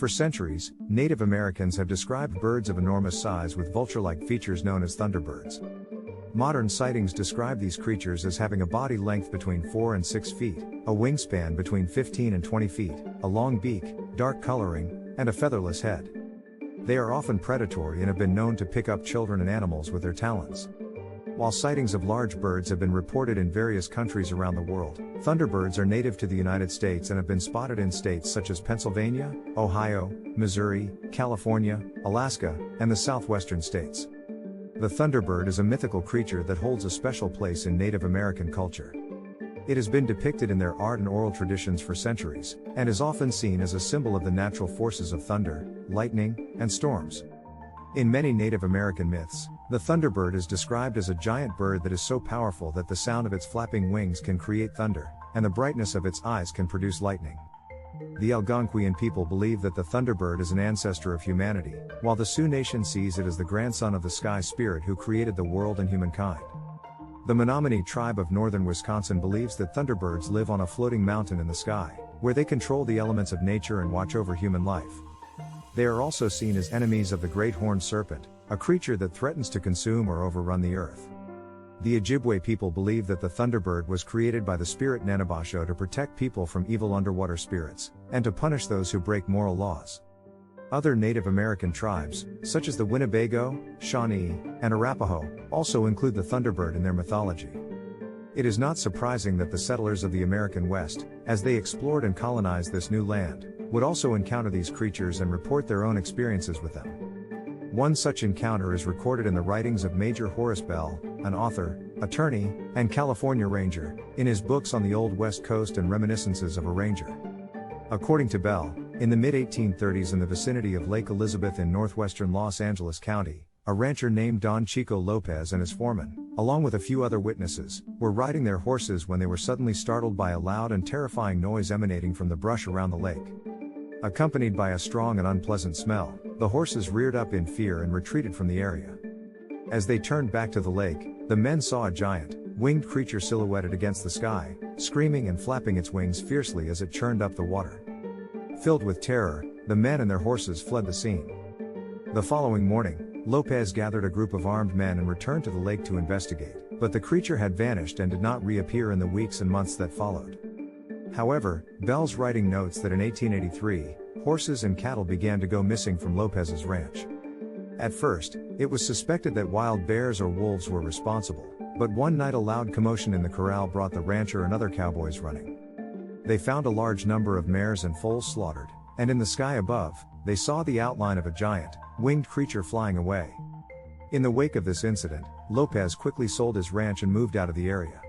For centuries, Native Americans have described birds of enormous size with vulture-like features known as thunderbirds. Modern sightings describe these creatures as having a body length between 4 and 6 feet, a wingspan between 15 and 20 feet, a long beak, dark coloring, and a featherless head. They are often predatory and have been known to pick up children and animals with their talons. While sightings of large birds have been reported in various countries around the world, thunderbirds are native to the United States and have been spotted in states such as Pennsylvania, Ohio, Missouri, California, Alaska, and the southwestern states. The thunderbird is a mythical creature that holds a special place in Native American culture. It has been depicted in their art and oral traditions for centuries, and is often seen as a symbol of the natural forces of thunder, lightning, and storms. In many Native American myths, the thunderbird is described as a giant bird that is so powerful that the sound of its flapping wings can create thunder, and the brightness of its eyes can produce lightning. The Algonquian people believe that the thunderbird is an ancestor of humanity, while the Sioux Nation sees it as the grandson of the sky spirit who created the world and humankind. The Menominee tribe of northern Wisconsin believes that thunderbirds live on a floating mountain in the sky, where they control the elements of nature and watch over human life. They are also seen as enemies of the great horned serpent, a creature that threatens to consume or overrun the earth. The Ojibwe people believe that the thunderbird was created by the spirit Nanabasho to protect people from evil underwater spirits, and to punish those who break moral laws. Other Native American tribes, such as the Winnebago, Shawnee, and Arapaho, also include the thunderbird in their mythology. It is not surprising that the settlers of the American West, as they explored and colonized this new land, would also encounter these creatures and report their own experiences with them. One such encounter is recorded in the writings of Major Horace Bell, an author, attorney, and California Ranger, in his books on the Old West Coast and Reminiscences of a Ranger. According to Bell, in the mid-1830s in the vicinity of Lake Elizabeth in northwestern Los Angeles County, a rancher named Don Chico Lopez and his foreman, along with a few other witnesses, were riding their horses when they were suddenly startled by a loud and terrifying noise emanating from the brush around the lake. Accompanied by a strong and unpleasant smell, the horses reared up in fear and retreated from the area. As they turned back to the lake, the men saw a giant, winged creature silhouetted against the sky, screaming and flapping its wings fiercely as it churned up the water. Filled with terror, the men and their horses fled the scene. The following morning, Lopez gathered a group of armed men and returned to the lake to investigate, but the creature had vanished and did not reappear in the weeks and months that followed. However, Bell's writing notes that in 1883, horses and cattle began to go missing from Lopez's ranch. At first, it was suspected that wild bears or wolves were responsible, but one night a loud commotion in the corral brought the rancher and other cowboys running. They found a large number of mares and foals slaughtered, and in the sky above, they saw the outline of a giant, winged creature flying away. In the wake of this incident, Lopez quickly sold his ranch and moved out of the area.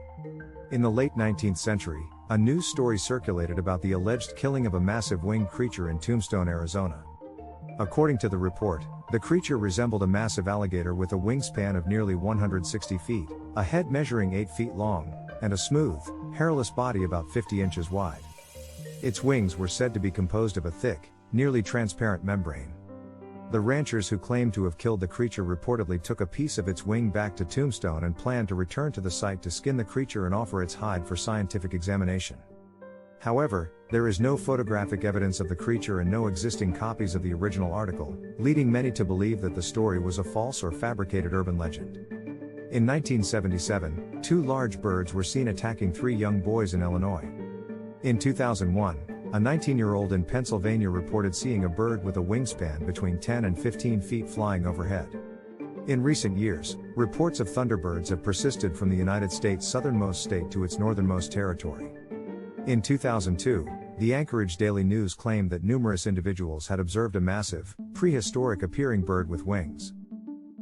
In the late 19th century, a news story circulated about the alleged killing of a massive winged creature in Tombstone, Arizona. According to the report, the creature resembled a massive alligator with a wingspan of nearly 160 feet, a head measuring 8 feet long, and a smooth, hairless body about 50 inches wide. Its wings were said to be composed of a thick, nearly transparent membrane. The ranchers who claimed to have killed the creature reportedly took a piece of its wing back to Tombstone and planned to return to the site to skin the creature and offer its hide for scientific examination. However, there is no photographic evidence of the creature and no existing copies of the original article, leading many to believe that the story was a false or fabricated urban legend. In 1977, 2 large birds were seen attacking 3 young boys in Illinois. In 2001, a 19-year-old in Pennsylvania reported seeing a bird with a wingspan between 10 and 15 feet flying overhead. In recent years, reports of thunderbirds have persisted from the United States' southernmost state to its northernmost territory. In 2002, the Anchorage Daily News claimed that numerous individuals had observed a massive, prehistoric-appearing bird with wings.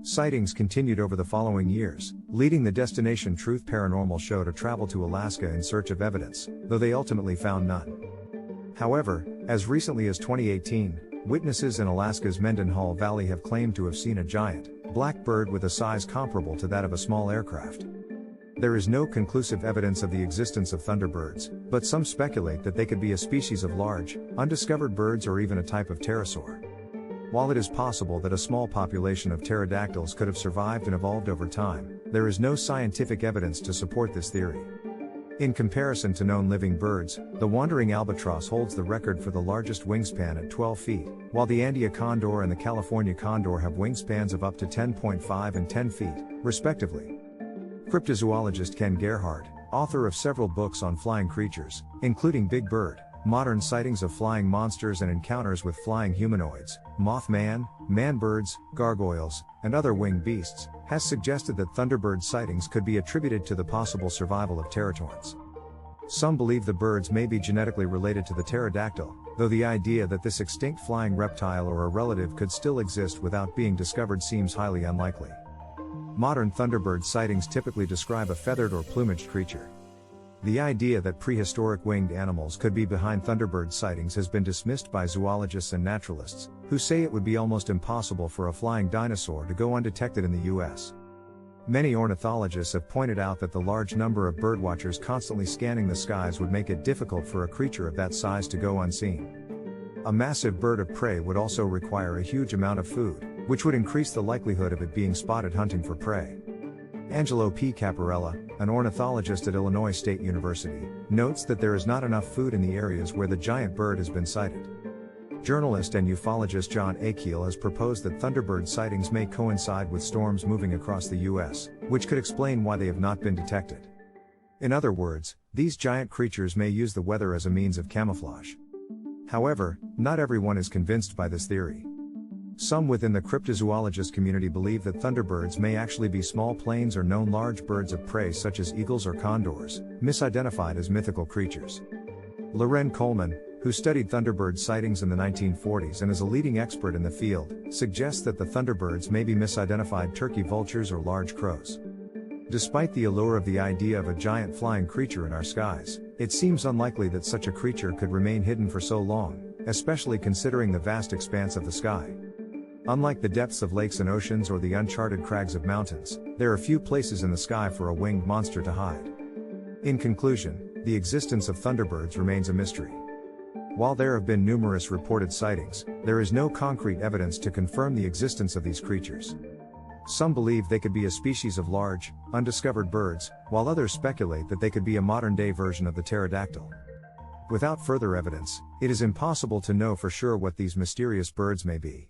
Sightings continued over the following years, leading the Destination Truth Paranormal show to travel to Alaska in search of evidence, though they ultimately found none. However, as recently as 2018, witnesses in Alaska's Mendenhall Valley have claimed to have seen a giant, black bird with a size comparable to that of a small aircraft. There is no conclusive evidence of the existence of thunderbirds, but some speculate that they could be a species of large, undiscovered birds or even a type of pterosaur. While it is possible that a small population of pterodactyls could have survived and evolved over time, there is no scientific evidence to support this theory. In comparison to known living birds, the wandering albatross holds the record for the largest wingspan at 12 feet, while the Andean condor and the California condor have wingspans of up to 10.5 and 10 feet, respectively. Cryptozoologist Ken Gerhard, author of several books on flying creatures, including Big Bird, modern sightings of flying monsters and encounters with flying humanoids, Mothman, man-birds, gargoyles, and other winged beasts, has suggested that Thunderbird sightings could be attributed to the possible survival of teratorns. Some believe the birds may be genetically related to the pterodactyl, though the idea that this extinct flying reptile or a relative could still exist without being discovered seems highly unlikely. Modern Thunderbird sightings typically describe a feathered or plumaged creature. The idea that prehistoric winged animals could be behind Thunderbird sightings has been dismissed by zoologists and naturalists, who say it would be almost impossible for a flying dinosaur to go undetected in the U.S. Many ornithologists have pointed out that the large number of birdwatchers constantly scanning the skies would make it difficult for a creature of that size to go unseen. A massive bird of prey would also require a huge amount of food, which would increase the likelihood of it being spotted hunting for prey. Angelo P. Caparella, an ornithologist at Illinois State University, notes that there is not enough food in the areas where the giant bird has been sighted. Journalist and ufologist John Akeel has proposed that Thunderbird sightings may coincide with storms moving across the U.S., which could explain why they have not been detected. In other words, these giant creatures may use the weather as a means of camouflage. However, not everyone is convinced by this theory. Some within the cryptozoologist community believe that Thunderbirds may actually be small planes or known large birds of prey such as eagles or condors, misidentified as mythical creatures. Loren Coleman, who studied Thunderbird sightings in the 1940s and is a leading expert in the field, suggests that the Thunderbirds may be misidentified turkey vultures or large crows. Despite the allure of the idea of a giant flying creature in our skies, it seems unlikely that such a creature could remain hidden for so long, especially considering the vast expanse of the sky. Unlike the depths of lakes and oceans or the uncharted crags of mountains, there are few places in the sky for a winged monster to hide. In conclusion, the existence of Thunderbirds remains a mystery. While there have been numerous reported sightings, there is no concrete evidence to confirm the existence of these creatures. Some believe they could be a species of large, undiscovered birds, while others speculate that they could be a modern-day version of the pterodactyl. Without further evidence, it is impossible to know for sure what these mysterious birds may be.